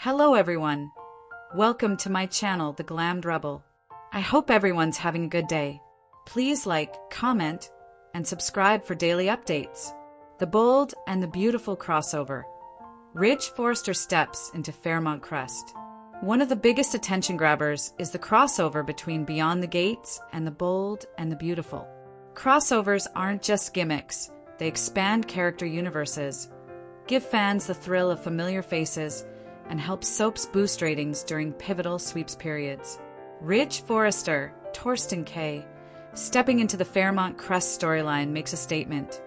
Hello everyone. Welcome to my channel, The Glammed Rebel. I hope everyone's having a good day. Please like, comment, and subscribe for daily updates. The bold and the beautiful crossover. Ridge Forrester steps into Fairmont Crest. One of the biggest attention grabbers is the crossover between Beyond the Gates and the bold and the beautiful. Crossovers aren't just gimmicks, they expand character universes, give fans the thrill of familiar faces, and help soaps boost ratings during pivotal sweeps periods. Ridge Forrester, Torsten K., stepping into the Fairmont Crest storyline makes a statement.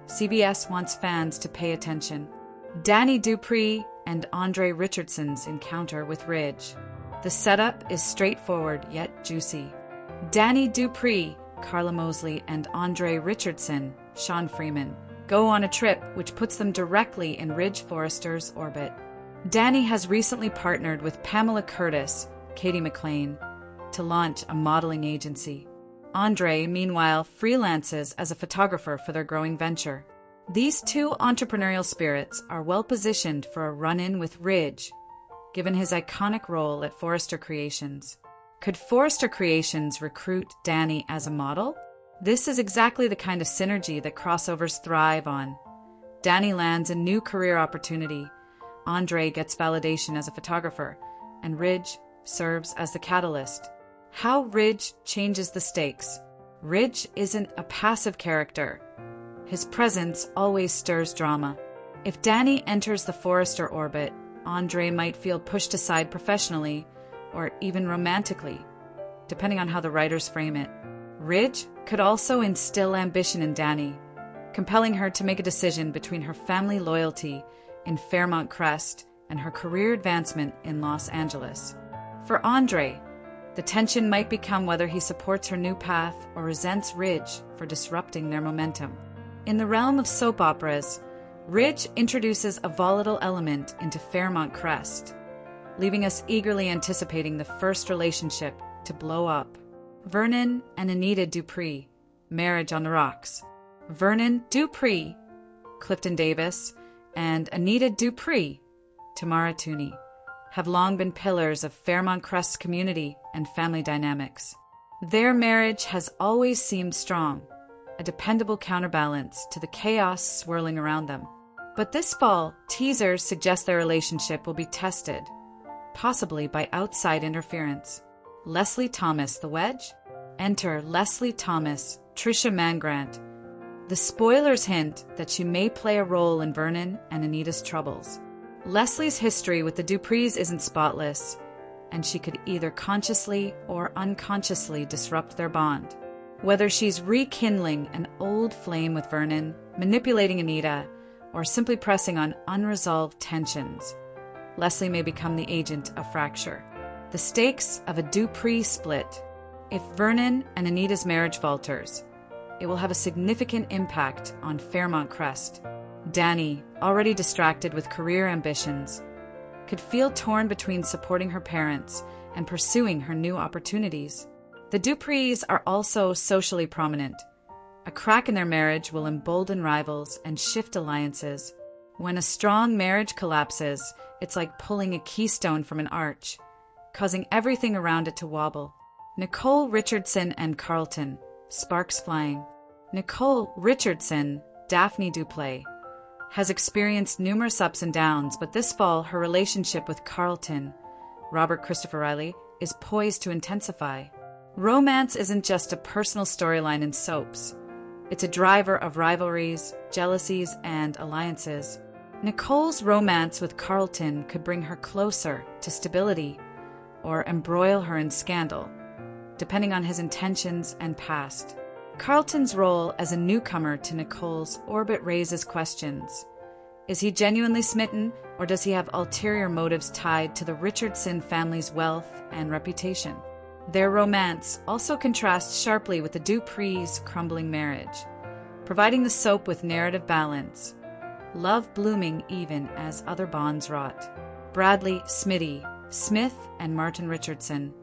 CBS wants fans to pay attention. Danny Dupree and Andre Richardson's encounter with Ridge. The setup is straightforward yet juicy. Danny Dupree, Carla Mosley, and Andre Richardson, Sean Freeman, go on a trip which puts them directly in Ridge Forrester's orbit. Danny has recently partnered with Pamela Curtis, Katie McLean, to launch a modeling agency. Andre, meanwhile, freelances as a photographer for their growing venture. These two entrepreneurial spirits are well positioned for a run-in with Ridge, given his iconic role at Forrester Creations. Could Forrester Creations recruit Danny as a model? This is exactly the kind of synergy that crossovers thrive on. Danny lands a new career opportunity, Andre gets validation as a photographer, and Ridge serves as the catalyst. How Ridge changes the stakes. Ridge isn't a passive character. His presence always stirs drama. If Danny enters the Forrester orbit, Andre might feel pushed aside professionally, or even romantically, depending on how the writers frame it. Ridge could also instill ambition in Danny, compelling her to make a decision between her family loyalty in Fairmont Crest and her career advancement in Los Angeles. For Andre, the tension might become whether he supports her new path or resents Ridge for disrupting their momentum. In the realm of soap operas, Ridge introduces a volatile element into Fairmont Crest, leaving us eagerly anticipating the first relationship to blow up. Vernon and Anita Dupree, Marriage on the Rocks. Vernon Dupree, Clifton Davis, and Anita Dupree, Tamara Tooney, have long been pillars of Fairmont Crest's community and family dynamics. Their marriage has always seemed strong, a dependable counterbalance to the chaos swirling around them. But this fall, teasers suggest their relationship will be tested, possibly by outside interference. Leslie Thomas, the wedge? Enter Leslie Thomas, Trisha Mangrant. The spoilers hint that she may play a role in Vernon and Anita's troubles. Leslie's history with the Duprees isn't spotless, and she could either consciously or unconsciously disrupt their bond. Whether she's rekindling an old flame with Vernon, manipulating Anita, or simply pressing on unresolved tensions, Leslie may become the agent of fracture. The stakes of a Dupree split. If Vernon and Anita's marriage falters, it will have a significant impact on Fairmont Crest. Danny, already distracted with career ambitions, could feel torn between supporting her parents and pursuing her new opportunities. The Duprees are also socially prominent. A crack in their marriage will embolden rivals and shift alliances. When a strong marriage collapses, it's like pulling a keystone from an arch, causing everything around it to wobble. Nicole Richardson and Carlton, sparks flying. Nicole Richardson, Daphne Duplay, has experienced numerous ups and downs, but this fall her relationship with Carlton, Robert Christopher Riley, is poised to intensify. Romance isn't just a personal storyline in soaps. It's a driver of rivalries, jealousies, and alliances. Nicole's romance with Carlton could bring her closer to stability or embroil her in scandal, depending on his intentions and past. Carlton's role as a newcomer to Nicole's orbit raises questions. Is he genuinely smitten, or does he have ulterior motives tied to the Richardson family's wealth and reputation? Their romance also contrasts sharply with the Duprees' crumbling marriage, providing the soap with narrative balance, love blooming even as other bonds rot. Bradley Smitty, Smith and Martin Richardson,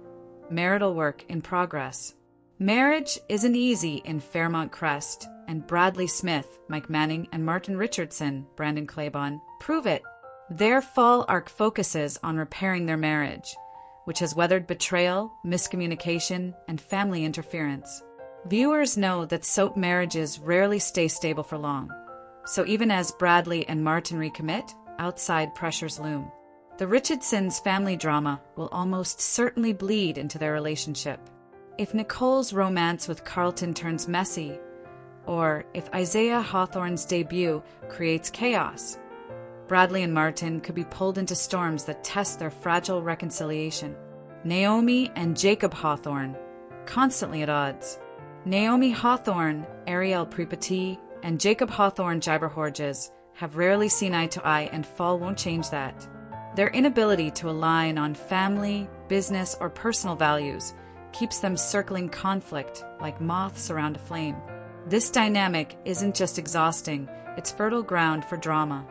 marital work in progress. Marriage isn't easy in Fairmont Crest, and Bradley Smith, Mike Manning, and Martin Richardson, Brandon Claiborne, prove it. Their fall arc focuses on repairing their marriage, which has weathered betrayal, miscommunication, and family interference. Viewers know that soap marriages rarely stay stable for long, so even as Bradley and Martin recommit, outside pressures loom. The Richardsons' family drama will almost certainly bleed into their relationship. If Nicole's romance with Carlton turns messy, or if Isaiah Hawthorne's debut creates chaos, Bradley and Martin could be pulled into storms that test their fragile reconciliation. Naomi and Jacob Hawthorne, constantly at odds. Naomi Hawthorne, Ariel Pripati, and Jacob Hawthorne Giberhorges have rarely seen eye to eye, and fall won't change that. Their inability to align on family, business, or personal values keeps them circling conflict like moths around a flame. This dynamic isn't just exhausting, it's fertile ground for drama.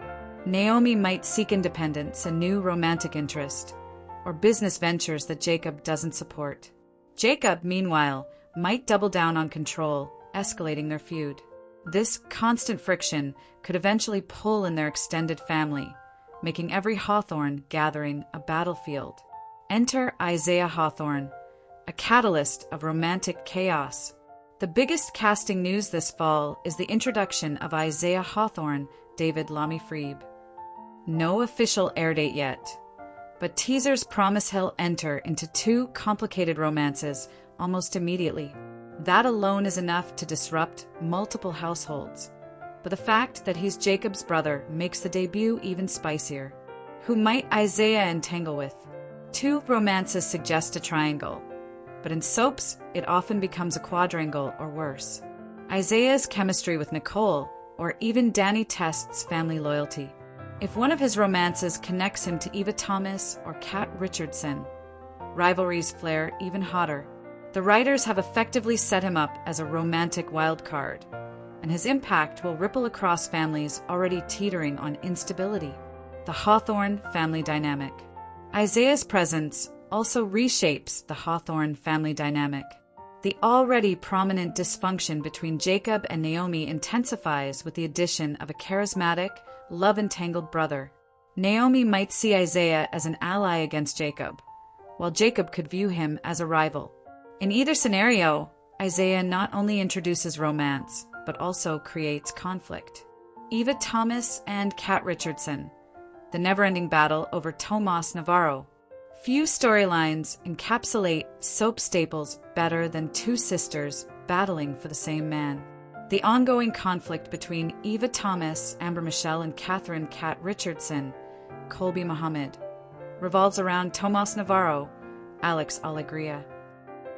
Naomi might seek independence, a new romantic interest, or business ventures that Jacob doesn't support. Jacob, meanwhile, might double down on control, escalating their feud. This constant friction could eventually pull in their extended family, making every Hawthorne gathering a battlefield. Enter Isaiah Hawthorne, a catalyst of romantic chaos. The biggest casting news this fall is the introduction of Isaiah Hawthorne, David Lamy-Freeb. No official air date yet, but teasers promise he'll enter into two complicated romances almost immediately. That alone is enough to disrupt multiple households. But the fact that he's Jacob's brother makes the debut even spicier. Who might Isaiah entangle with? Two romances suggest a triangle, but in soaps, it often becomes a quadrangle or worse. Isaiah's chemistry with Nicole, or even Danny tests family loyalty. If one of his romances connects him to Eva Thomas or Kat Richardson, rivalries flare even hotter. The writers have effectively set him up as a romantic wild card, and his impact will ripple across families already teetering on instability. The Hawthorne family dynamic. Isaiah's presence also reshapes the Hawthorne family dynamic. The already prominent dysfunction between Jacob and Naomi intensifies with the addition of a charismatic, love-entangled brother. Naomi might see Isaiah as an ally against Jacob, while Jacob could view him as a rival. In either scenario, Isaiah not only introduces romance, but also creates conflict. Eva Thomas and Kat Richardson, the never-ending battle over Tomas Navarro. Few storylines encapsulate soap staples better than two sisters battling for the same man. The ongoing conflict between Eva Thomas, Amber Michelle, and Catherine Kat Richardson, Colby Muhammad, revolves around Tomas Navarro, Alex Alegria.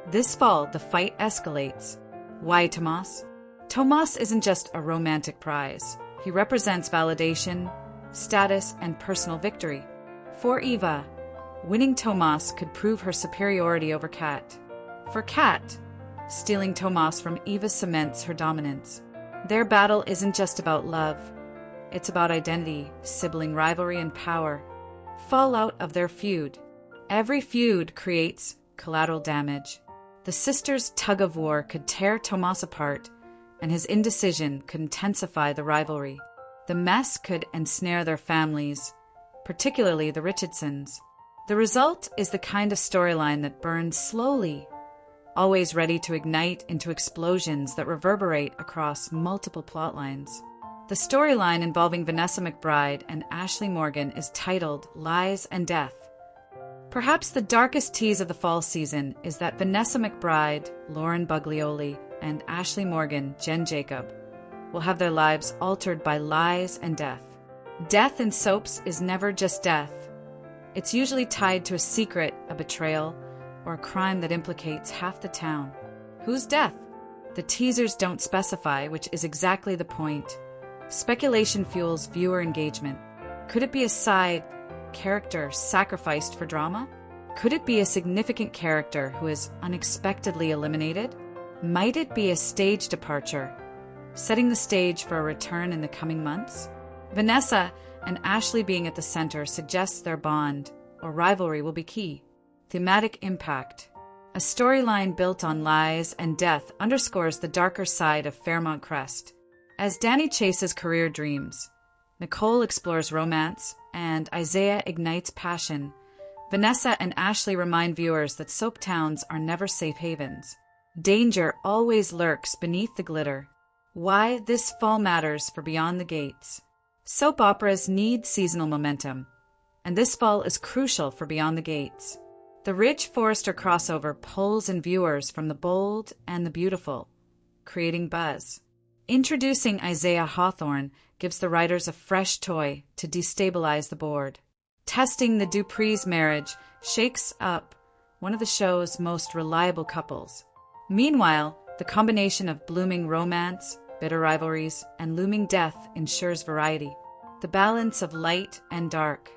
This fall, the fight escalates. Why Tomas? Tomas isn't just a romantic prize. He represents validation, status, and personal victory. For Eva, winning Tomas could prove her superiority over Kat. For Kat, stealing Tomas from Eva cements her dominance. Their battle isn't just about love. It's about identity, sibling rivalry, and power. Fallout of their feud. Every feud creates collateral damage. The sisters' tug-of-war could tear Tomas apart, and his indecision could intensify the rivalry. The mess could ensnare their families, particularly the Richardsons. The result is the kind of storyline that burns slowly, always ready to ignite into explosions that reverberate across multiple plot lines. The storyline involving Vanessa McBride and Ashley Morgan is titled Lies and Death. Perhaps the darkest tease of the fall season is that Vanessa McBride, Lauren Buglioli, and Ashley Morgan, Jen Jacob, will have their lives altered by lies and death. Death in soaps is never just death. It's usually tied to a secret, a betrayal, or a crime that implicates half the town. Whose death? The teasers don't specify, which is exactly the point. Speculation fuels viewer engagement. Could it be a side character sacrificed for drama? Could it be a significant character who is unexpectedly eliminated? Might it be a stage departure, setting the stage for a return in the coming months? Vanessa and Ashley being at the center suggests their bond or rivalry will be key. Thematic impact. A storyline built on lies and death underscores the darker side of Fairmont Crest. As Danny chases career dreams, Nicole explores romance and Isaiah ignites passion, Vanessa and Ashley remind viewers that soap towns are never safe havens. Danger always lurks beneath the glitter. Why this fall matters for Beyond the Gates. Soap operas need seasonal momentum, and this fall is crucial for Beyond the Gates. The rich Forrester crossover pulls in viewers from the bold and the beautiful, creating buzz. Introducing Isaiah Hawthorne gives the writers a fresh toy to destabilize the board. Testing the Dupree's marriage shakes up one of the show's most reliable couples. Meanwhile, the combination of blooming romance, bitter rivalries, and looming death ensures variety. The balance of light and dark.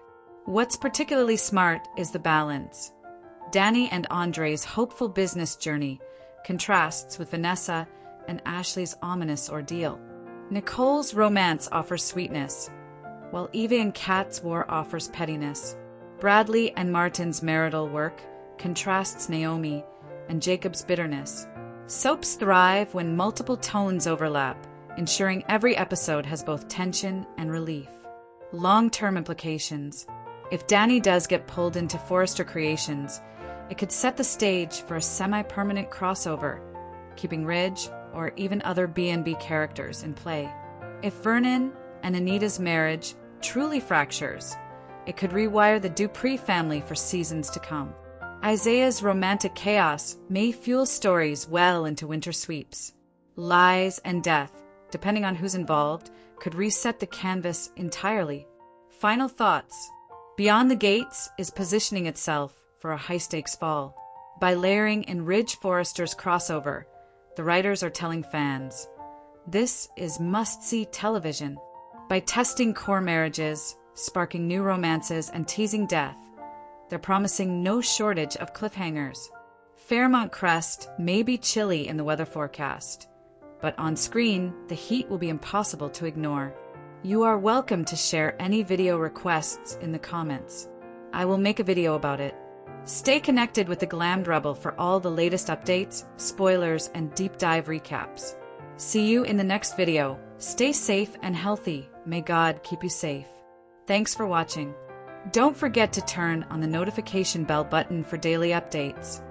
What's particularly smart is the balance. Danny and Andre's hopeful business journey contrasts with Vanessa and Ashley's ominous ordeal. Nicole's romance offers sweetness, while Eva and Kat's war offers pettiness. Bradley and Martin's marital work contrasts Naomi and Jacob's bitterness. Soaps thrive when multiple tones overlap, ensuring every episode has both tension and relief. Long-term implications. If Danny does get pulled into Forrester creations, it could set the stage for a semi-permanent crossover, keeping Ridge or even other B&B characters in play. If Vernon and Anita's marriage truly fractures, it could rewire the Dupree family for seasons to come. Isaiah's romantic chaos may fuel stories well into winter sweeps. Lies and death, depending on who's involved, could reset the canvas entirely. Final thoughts. Beyond the Gates is positioning itself for a high-stakes fall. By layering in Ridge Forrester's crossover, the writers are telling fans, this is must-see television. By testing core marriages, sparking new romances, and teasing death, they're promising no shortage of cliffhangers. Fairmont Crest may be chilly in the weather forecast, but on screen, the heat will be impossible to ignore. You are welcome to share any video requests in the comments. I will make a video about it. Stay connected with the Glammed Rebel for all the latest updates, spoilers, and deep dive recaps. See you in the next video. Stay safe and healthy. May God keep you safe. Thanks for watching. Don't forget to turn on the notification bell button for daily updates.